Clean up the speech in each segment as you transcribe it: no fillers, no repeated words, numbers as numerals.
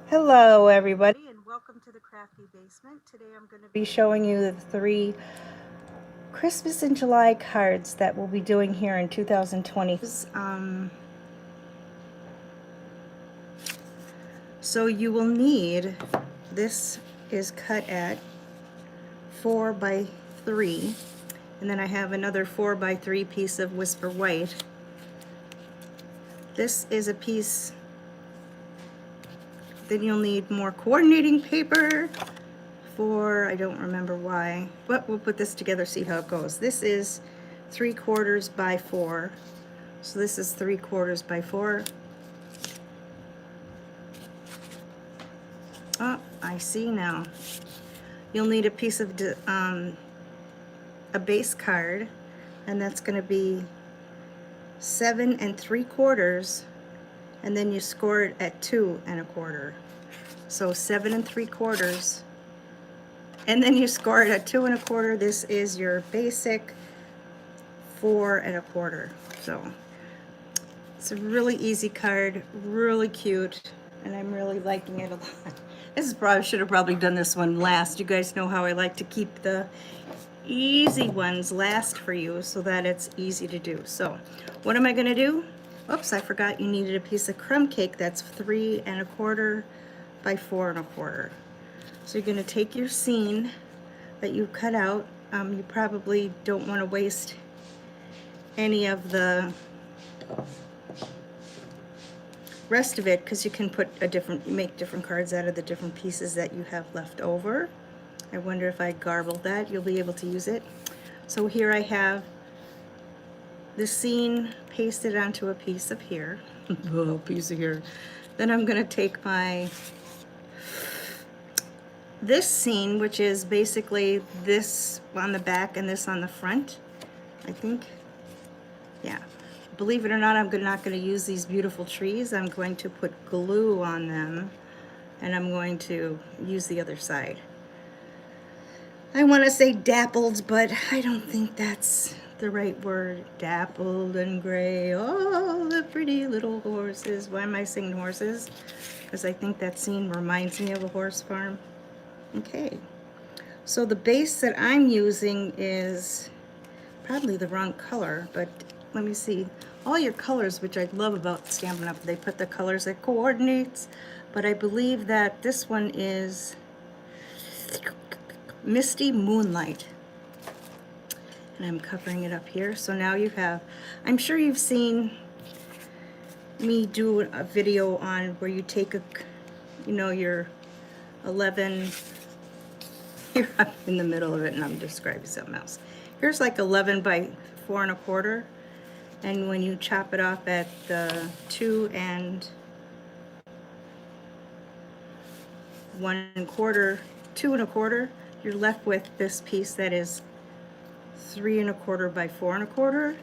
Hello everybody and welcome to the Crafty Basement. Today I'm going to be showing you the 3 Christmas in July cards that we'll be doing here in 2020. So you will need, this is cut at 4 by 3, and then I have another 4 by 3 piece of Whisper White. This is a piece. Then you'll need more coordinating paper for, I don't remember why, but we'll put this together, see how it goes. This is 3/4 by 4. So this is 3/4 by 4. Oh, I see now. You'll need a piece of a base card, and that's going to be 7 3/4, and then you score it at 2 1/4. So 7 3/4, and then you score it at 2 1/4. This is your basic 4 1/4. So it's a really easy card, really cute, and I'm really liking it a lot. This is probably, should have probably done this one last. You guys know how I like to keep the easy ones last for you so that it's easy to do. So what am I going to do? Oops, I forgot you needed a piece of crumb cake that's 3 1/4 by 4 1/4. So you're going to take your scene that you cut out. You probably don't want to waste any of the rest of it because you can put make different cards out of the different pieces that you have left over. I wonder if I garbled that. You'll be able to use it. So here I have the scene pasted onto a piece of here. Oh, piece of here. Then I'm going to take this scene, which is basically this on the back and this on the front, I think. Yeah. Believe it or not, I'm not going to use these beautiful trees. I'm going to put glue on them, and I'm going to use the other side. I want to say dappled, but I don't think that's the right word. Dappled and gray, oh, the pretty little horses. Why am I singing horses? Because I think that scene reminds me of a horse farm. Okay. So the base that I'm using is probably the wrong color, but let me see. All your colors, which I love about Stampin' Up, they put the colors at coordinates, but I believe that this one is Misty Moonlight. And I'm covering it up here. So now you have, I'm sure you've seen me do a video on where you take your 11, here I'm in the middle of it and I'm describing something else. Here's like 11 by 4 1/4. And when you chop it off at the 2 1/4, 2 1/4, you're left with this piece that is 3 1/4 by 4 1/4.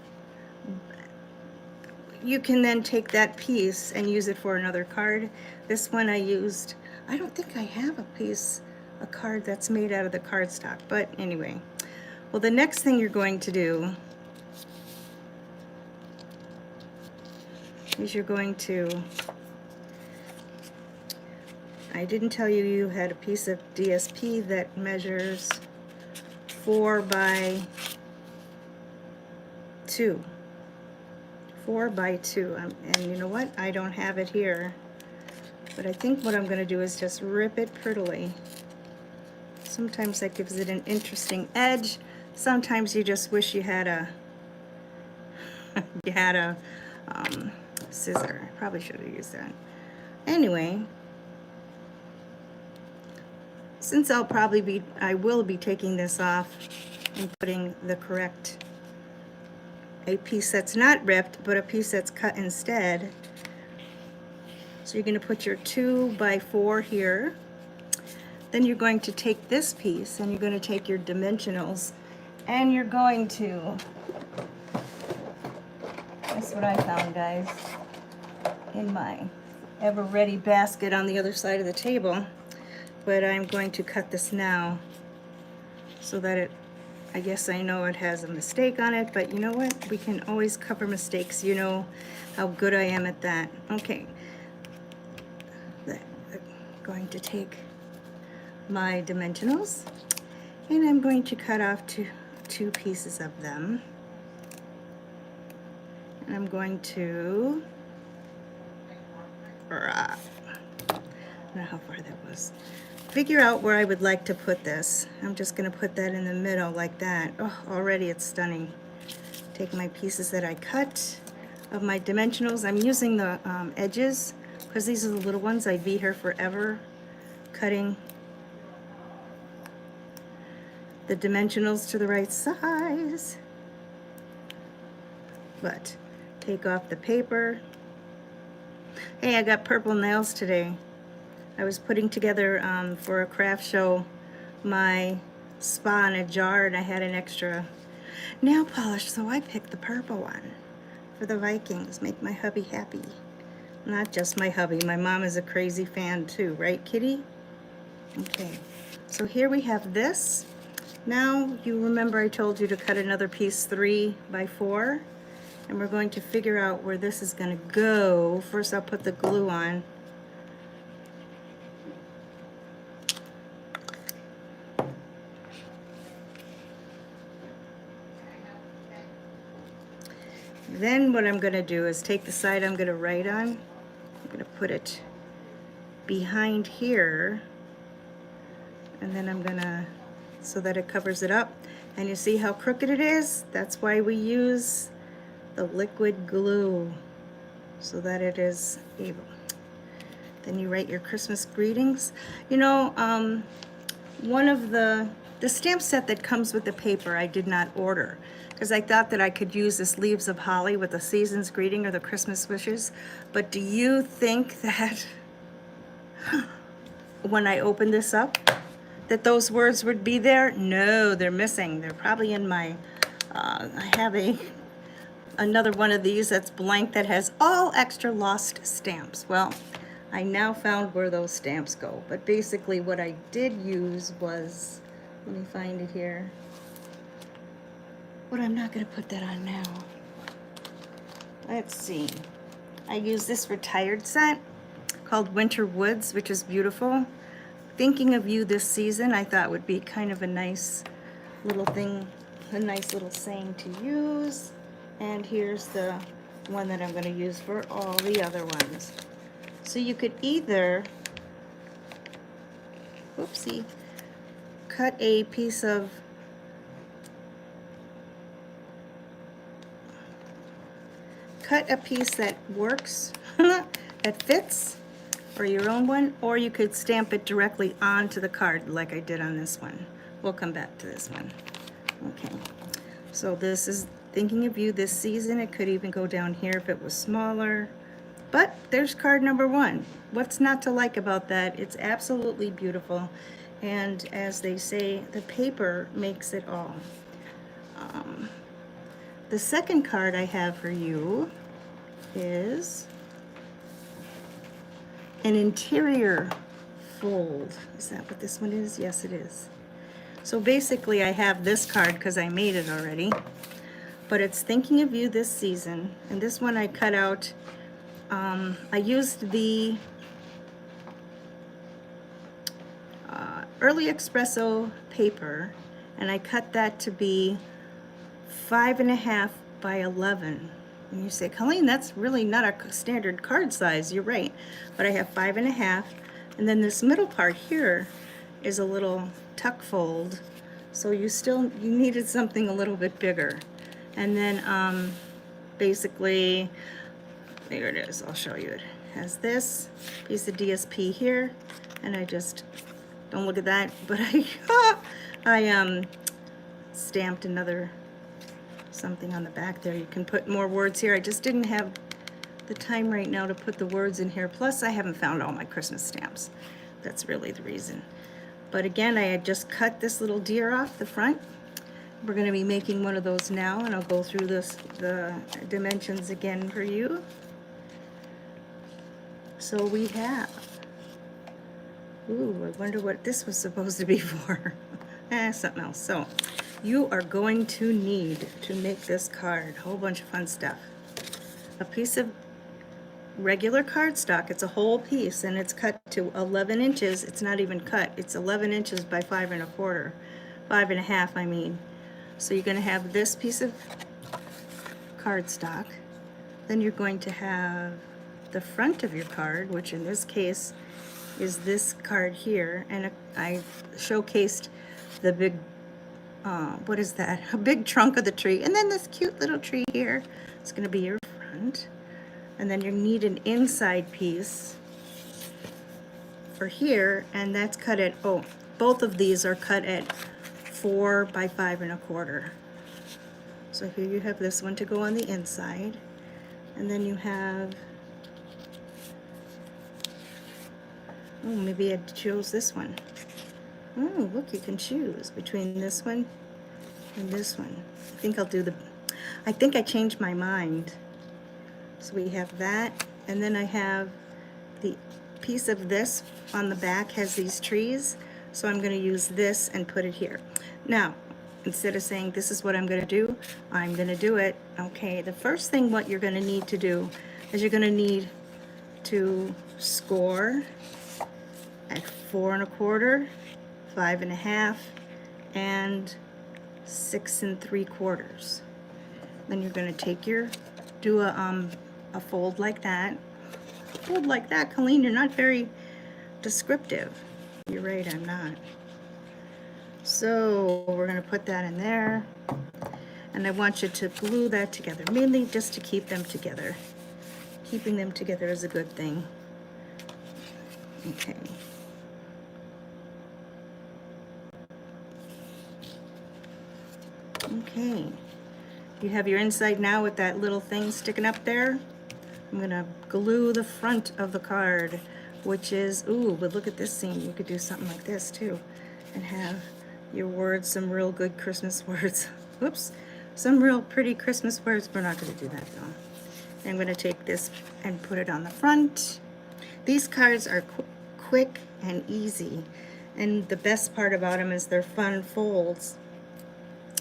You can then take that piece and use it for another card. This one I used, I don't think I have a card that's made out of the cardstock, but anyway. Well, the next thing you're going to do is you're going to, I didn't tell you you had a piece of DSP that measures 4 by 2. 4 by 2. And you know what? I don't have it here. But I think what I'm going to do is just rip it prettily. Sometimes that gives it an interesting edge. Sometimes you just wish you had a scissor. I probably should have used that. Anyway, since I will be taking this off and putting the correct, a piece that's not ripped, but a piece that's cut instead. So you're going to put your 2 by 4 here. Then you're going to take this piece and you're going to take your dimensionals and you're going to, that's what I found, guys, in my ever-ready basket on the other side of the table. But I'm going to cut this now so that I guess I know it has a mistake on it, but you know what? We can always cover mistakes. You know how good I am at that. Okay. going to take my dimensionals and I'm going to cut off two pieces of them. And I'm going to, I don't know how far that was, figure out where I would like to put this. I'm just going to put that in the middle like that. Oh, already it's stunning. Take my pieces that I cut of my dimensionals. I'm using the edges because these are the little ones. I'd be here forever cutting the dimensionals to the right size. But take off the paper. Hey, I got purple nails today. I was putting together for a craft show my spa in a jar, and I had an extra nail polish, so I picked the purple one for the Vikings. Make my hubby happy. Not just my hubby, my mom is a crazy fan too, right, Kitty? Okay, so here we have this. Now you remember I told you to cut another piece 3 by 4, and we're going to figure out where this is going to go. First I'll put the glue on. Then what I'm going to do is take the side I'm going to write on. I'm going to put it behind here, and then I'm going to, so that it covers it up. And you see how crooked it is? That's why we use the liquid glue, so that it is able. Then you write your Christmas greetings. You know, one of the stamp set that comes with the paper I did not order, because I thought that I could use this Leaves of Holly with the season's greeting or the Christmas wishes. But do you think that when I open this up, that those words would be there? No, they're missing. They're probably in my, I have another one of these that's blank that has all extra lost stamps. Well, I now found where those stamps go. But basically what I did use was, let me find it here. But I'm not going to put that on now. Let's see. I use this retired set called Winter Woods, which is beautiful. Thinking of you this season, I thought would be kind of a nice little thing, a nice little saying to use. And here's the one that I'm going to use for all the other ones. So you could either, whoopsie, cut a piece of that works, that fits, or your own one, or you could stamp it directly onto the card like I did on this one. We'll come back to this one. Okay, so this is Thinking of You this season. It could even go down here if it was smaller. But there's card number 1. What's not to like about that? It's absolutely beautiful. And as they say, the paper makes it all. The second card I have for you is an interior fold. Is that what this one is? Yes, it is. So basically I have this card because I made it already. But it's Thinking of You this season. And this one I cut out. I used the Early Espresso paper, and I cut that to be 5.5 by 11. And you say, Colleen, that's really not a standard card size. You're right. But I have 5.5. And then this middle part here is a little tuck fold. So you needed something a little bit bigger. And then basically, there it is. I'll show you. It has this piece of DSP here. And I just, don't look at that, but I stamped another something on the back there. You can put more words here. I just didn't have the time right now to put the words in here. Plus, I haven't found all my Christmas stamps. That's really the reason. But again, I had just cut this little deer off the front. We're going to be making one of those now, and I'll go through the dimensions again for you. So we have, ooh, I wonder what this was supposed to be for. Something else. So you are going to need to make this card, a whole bunch of fun stuff. A piece of regular cardstock. It's a whole piece, and it's cut to 11 inches. It's not even cut. It's 11 inches by 5 1/4, 5 1/2, I mean. So you're going to have this piece of cardstock. Then you're going to have the front of your card, which in this case is this card here. And I showcased the big, what is that? A big trunk of the tree. And then this cute little tree here. It's going to be your front. And then you need an inside piece for here, and that's cut at, oh, both of these are cut at 4 by 5 1/4. So here you have this one to go on the inside, and then you have, oh, maybe I chose this one. Oh, look, you can choose between this one and this one. I think I changed my mind. So we have that, and then I have the piece of this on the back has these trees, so I'm going to use this and put it here. Now, instead of saying this is what I'm going to do, I'm going to do it. Okay, the first thing what you're going to need to do is you're going to need to score at 4 1/4, 5 1/2, and 6 3/4. Then you're going to take your, do a fold like that. Fold like that, Colleen, you're not very descriptive. You're right, I'm not. So we're going to put that in there. And I want you to glue that together, mainly just to keep them together. Keeping them together is a good thing. Okay. Okay. You have your inside now with that little thing sticking up there. I'm gonna glue the front of the card, which is, ooh, but look at this scene. You could do something like this too, and have your words, some real good Christmas words. Whoops, some real pretty Christmas words. We're not gonna do that though. I'm gonna take this and put it on the front. These cards are quick and easy, and the best part about them is they're fun folds.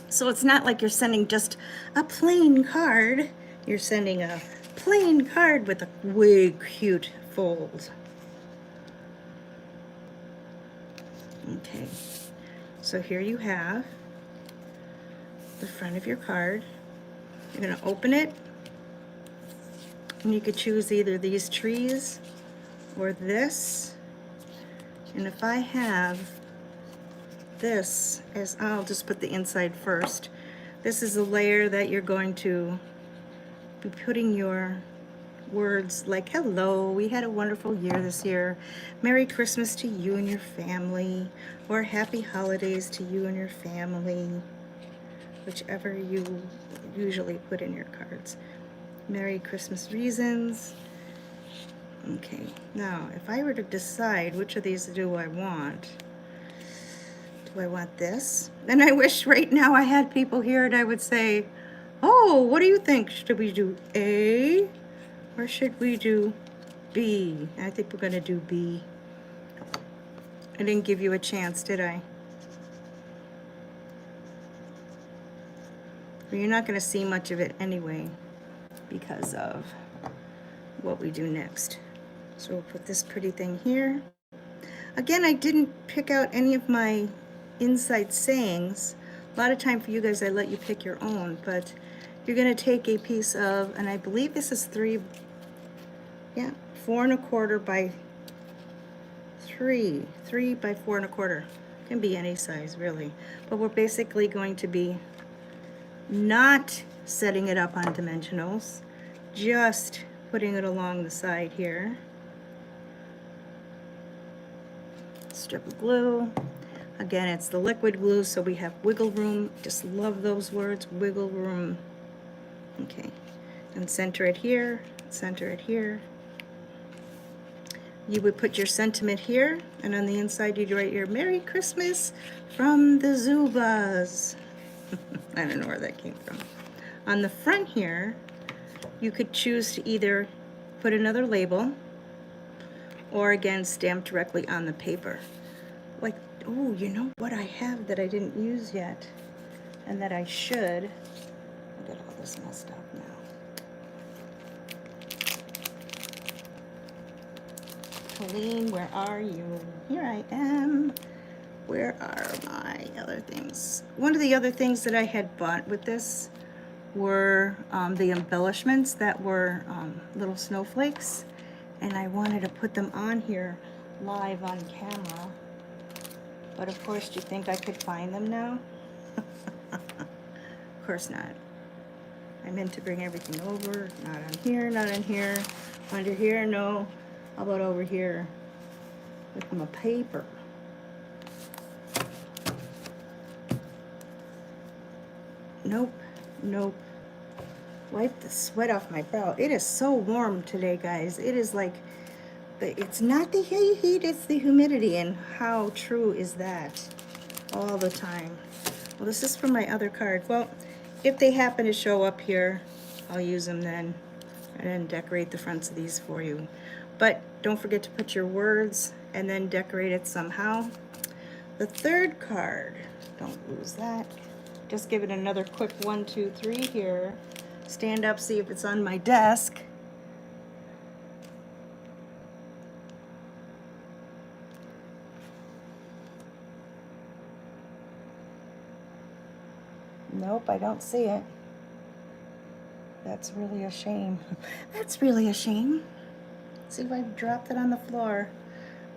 So it's not like you're sending just a plain card. You're sending a plain card with a way cute fold. Okay, so here you have the front of your card. You're going to open it, and you could choose either these trees or this. And if I have this, as I'll just put the inside first. This is a layer that you're going to be putting your words like, hello, we had a wonderful year this year. Merry Christmas to you and your family, or Happy Holidays to you and your family, whichever you usually put in your cards. Merry Christmas reasons. Okay, now if I were to decide which of these do I want, do I want this? And I wish right now I had people here and I would say, oh, what do you think? Should we do A or should we do B? I think we're going to do B. I didn't give you a chance, did I? Well, you're not going to see much of it anyway because of what we do next. So we'll put this pretty thing here. Again, I didn't pick out any of my inside sayings. A lot of time for you guys, I let you pick your own, but you're going to take a piece of, and I believe this is 4 1/4 by 3 by 4 1/4. Can be any size really, but we're basically going to be not setting it up on dimensionals, just putting it along the side here. Strip of glue. Again, it's the liquid glue, so we have wiggle room. Just love those words, wiggle room. Okay, and center it here, center it here. You would put your sentiment here, and on the inside you'd write your Merry Christmas from the Zubas. I don't know where that came from. On the front here, you could choose to either put another label or again stamp directly on the paper. Like, oh, you know what I have that I didn't use yet and that I should. I got all this messed up now. Colleen, where are you? Here I am. Where are my other things? One of the other things that I had bought with this were the embellishments that were little snowflakes, and I wanted to put them on here live on camera, but of course, do you think I could find them now? Of course not. I meant to bring everything over. Not on here, not in here. Under here, no. How about over here with my paper? Nope, nope. Wipe the sweat off my brow. It is so warm today, guys. It is like, it's not the heat, it's the humidity. And how true is that all the time? Well, this is from my other card. Well, if they happen to show up here, I'll use them then and then decorate the fronts of these for you. But don't forget to put your words and then decorate it somehow. The third card, don't lose that. Just give it another quick 1, 2, 3 here. Stand up, see if it's on my desk. Nope, I don't see it. That's really a shame. That's really a shame. See if I dropped it on the floor.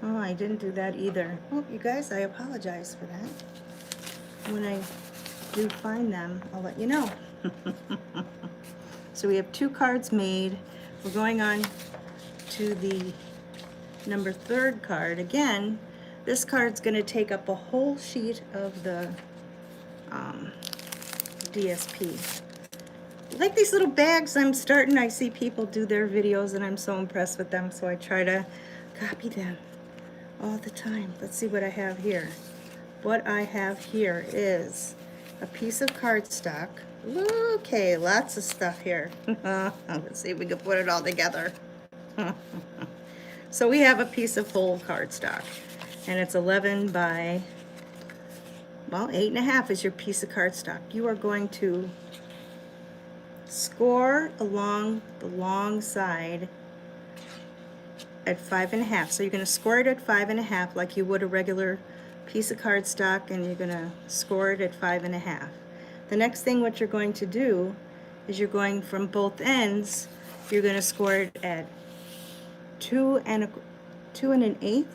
Oh, I didn't do that either. Oh, you guys, I apologize for that. When I do find them, I'll let you know. So we have 2 cards made. We're going on to the number 3rd card. Again, this card's going to take up a whole sheet of the DSP. Like these little bags, I see people do their videos and I'm so impressed with them, so I try to copy them all the time. Let's see what I have here. What I have here is a piece of cardstock. Okay, lots of stuff here. Let's see if we can put it all together. So we have a piece of whole cardstock, and it's 11 by, well, 8.5 is your piece of cardstock. You are going to score along the long side at 5.5. So you're going to score it at 5.5 like you would a regular piece of cardstock, and you're going to score it at 5.5. The next thing what you're going to do is you're going from both ends, you're going to score it at 2 1/8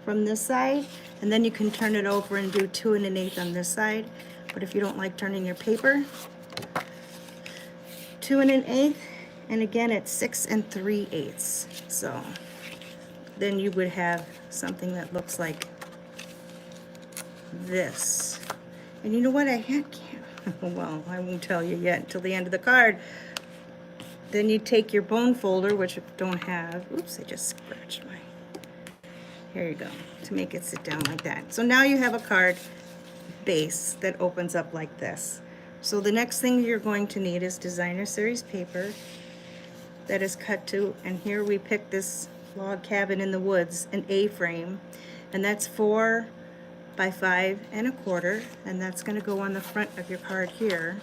from this side, and then you can turn it over and do 2 1/8 on this side. But if you don't like turning your paper, 2 1/8, and again at 6 3/8. So then you would have something that looks like this. And you know what, I can't, well, I won't tell you yet until the end of the card. Then you take your bone folder, which I don't have. Oops, I just scratched my, here you go, to make it sit down like that. So now you have a card base that opens up like this. So the next thing you're going to need is designer series paper that is cut to, and here we picked this log cabin in the woods, an A-frame, and that's 4 by 5 1/4, and that's going to go on the front of your card here.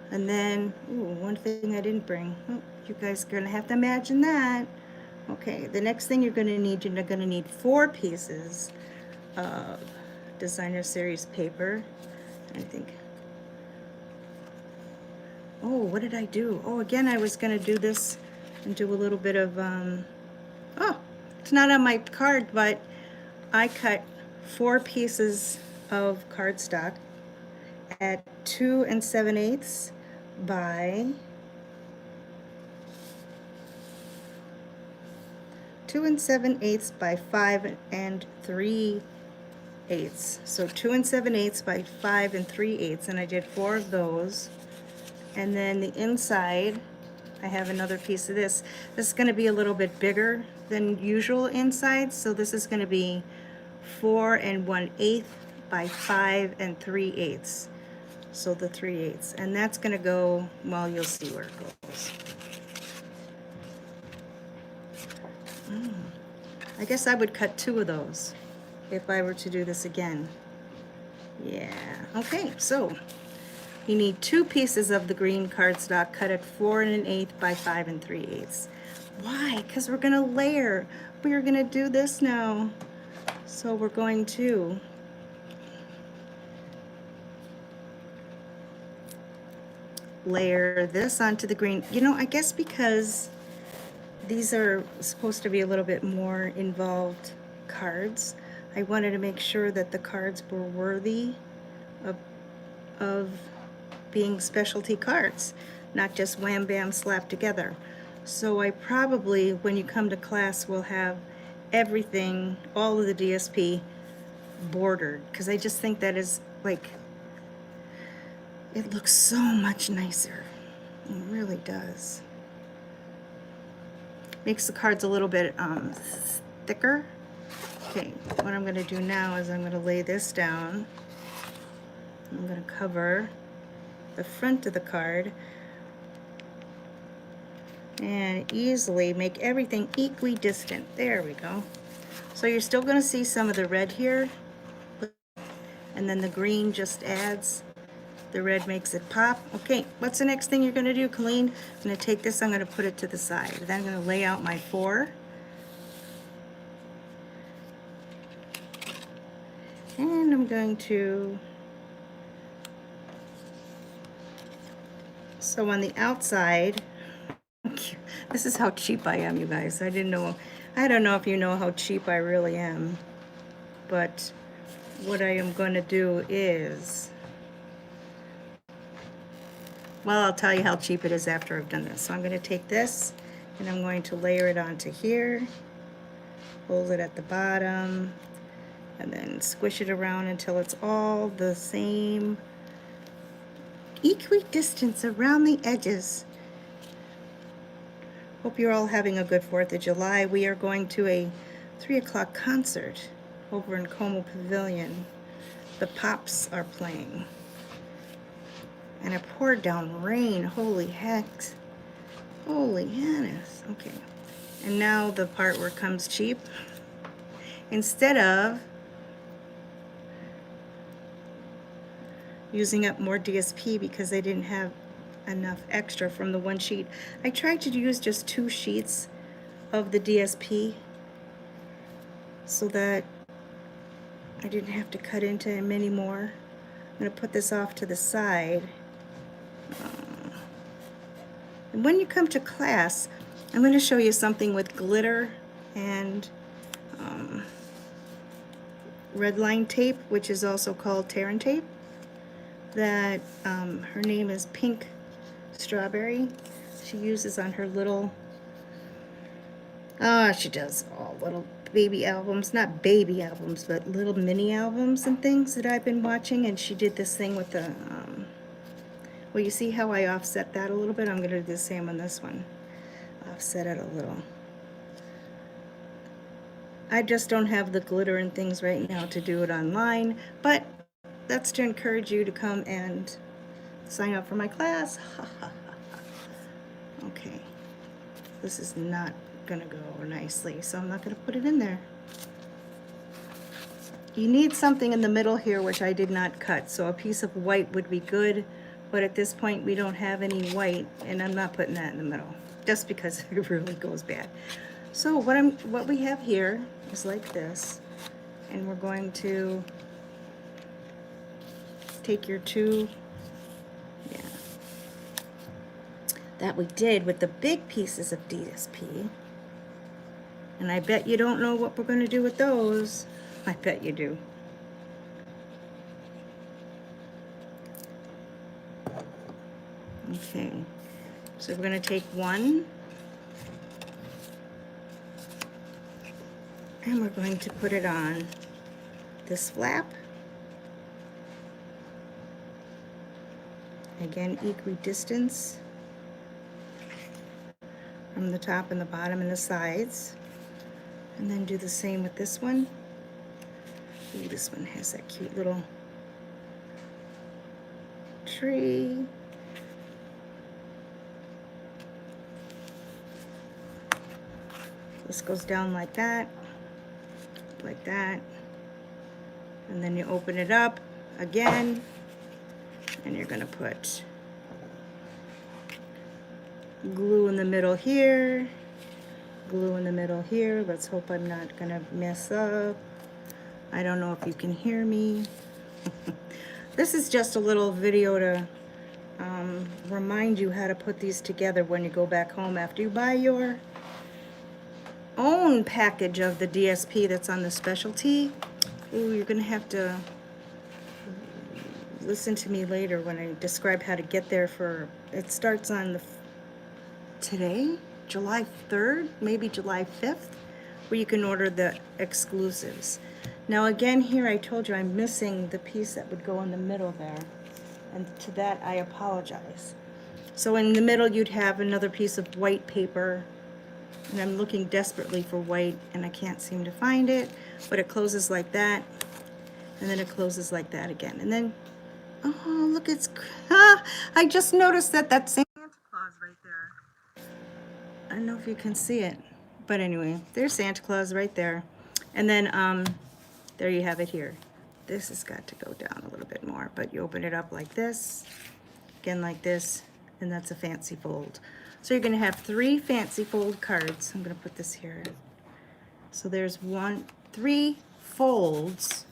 And then, ooh, one thing I didn't bring. Oh, you guys are going to have to imagine that. Okay, the next thing you're going to need 4 pieces of designer series paper. I think. Oh, what did I do? Oh, again, I was going to do this and do a little bit of, oh, it's not on my card, but I cut 4 pieces of cardstock at 2 7/8 by 2 7/8 by 5 3/8. So 2 7/8 by 5 3/8, and I did 4 of those. And then the inside, I have another piece of this. This is going to be a little bit bigger than usual inside, so this is going to be 4 1/8 by 5 3/8. So the 3/8, and that's going to go, well, you'll see where it goes. I guess I would cut 2 of those if I were to do this again. Yeah, okay, so you need 2 pieces of the green cardstock cut at 4 1/8 by 5 3/8. Why? Because we're gonna layer. We are gonna do this now. So we're going to layer this onto the green. You know, I guess because these are supposed to be a little bit more involved cards, I wanted to make sure that the cards were worthy of, of being specialty cards, not just wham bam slapped together. So I probably, when you come to class, will have everything, all of the DSP bordered, because I just think that is like, it looks so much nicer. It really does. Makes the cards a little bit thicker. Okay, what I'm going to do now is I'm going to lay this down. I'm going to cover the front of the card and easily make everything equidistant. There we go. So you're still going to see some of the red here, and then the green just adds. The red makes it pop. Okay, what's the next thing you're going to do, Colleen? I'm going to take this, I'm going to put it to the side. Then I'm going to lay out my 4. And I'm going to, so on the outside, this is how cheap I am, you guys. I don't know if you know how cheap I really am, but what I am going to do is, well, I'll tell you how cheap it is after I've done this. So I'm going to take this and I'm going to layer it onto here, hold it at the bottom, and then squish it around until it's all the same equidistance around the edges. Hope you're all having a good 4th of July. We are going to a 3 o'clock concert over in Como Pavilion. The Pops are playing. And it poured down rain. Holy heck. Holy Hannahs. Okay. And now the part where it comes cheap. Instead of using up more DSP because they didn't have enough extra from the one sheet, I tried to use just 2 sheets of the DSP so that I didn't have to cut into many more. I'm going to put this off to the side. And when you come to class, I'm going to show you something with glitter and red line tape, which is also called Terran tape, that her name is Pink Strawberry. She uses on her little, she does all little baby albums, not baby albums, but little mini albums and things that I've been watching. And she did this thing with the, well, you see how I offset that a little bit? I'm going to do the same on this one. Offset it a little. I just don't have the glitter and things right now to do it online, but that's to encourage you to come and sign up for my class. Okay, this is not gonna go nicely, so I'm not gonna put it in there. You need something in the middle here, which I did not cut, so a piece of white would be good, but at this point we don't have any white, and I'm not putting that in the middle, just because it really goes bad. So what we have here is like this, and we're going to take your 2, that we did with the big pieces of DSP, and I bet you don't know what we're going to do with those. I bet you do. Okay, so we're going to take one, and we're going to put it on this flap. Again, equidistance from the top and the bottom and the sides. And then do the same with this one. Ooh, this one has that cute little tree. This goes down like that, and then you open it up again, and you're gonna put glue in the middle here, glue in the middle here. Let's hope I'm not gonna mess up. I don't know if you can hear me. This is just a little video to remind you how to put these together when you go back home after you buy your own package of the DSP that's on the specialty. Ooh, you're gonna have to listen to me later when I describe how to get there. For it starts on the today, July 3rd, maybe July 5th, where you can order the exclusives. Now again, here I told you I'm missing the piece that would go in the middle there, and to that I apologize. So in the middle you'd have another piece of white paper, and I'm looking desperately for white and I can't seem to find it, but it closes like that, and then it closes like that again, and then oh look, it's I just noticed that that's Santa Claus right there. I don't know if you can see it, but anyway, there's Santa Claus right there. And then there you have it here. This has got to go down a little bit more, but you open it up like this, again like this, and that's a fancy fold. So you're gonna have 3 fancy fold cards. I'm gonna put this here. So there's 3 folds.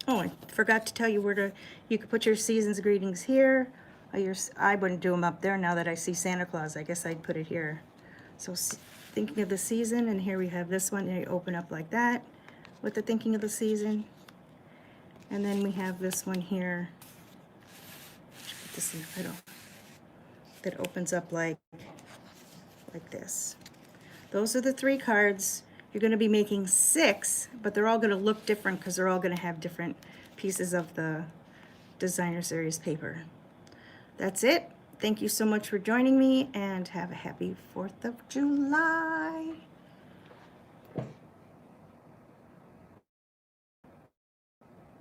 Oh, I forgot to tell you you could put your season's greetings here. I wouldn't do them up there now that I see Santa Claus. I guess I'd put it here. So thinking of the season, and here we have this one, and you open up like that with the thinking of the season. And then we have this one here. Put this in the middle. That opens up like this. Those are the 3 cards. You're going to be making 6, but they're all going to look different because they're all going to have different pieces of the designer series paper. That's it. Thank you so much for joining me, and have a happy 4th of July.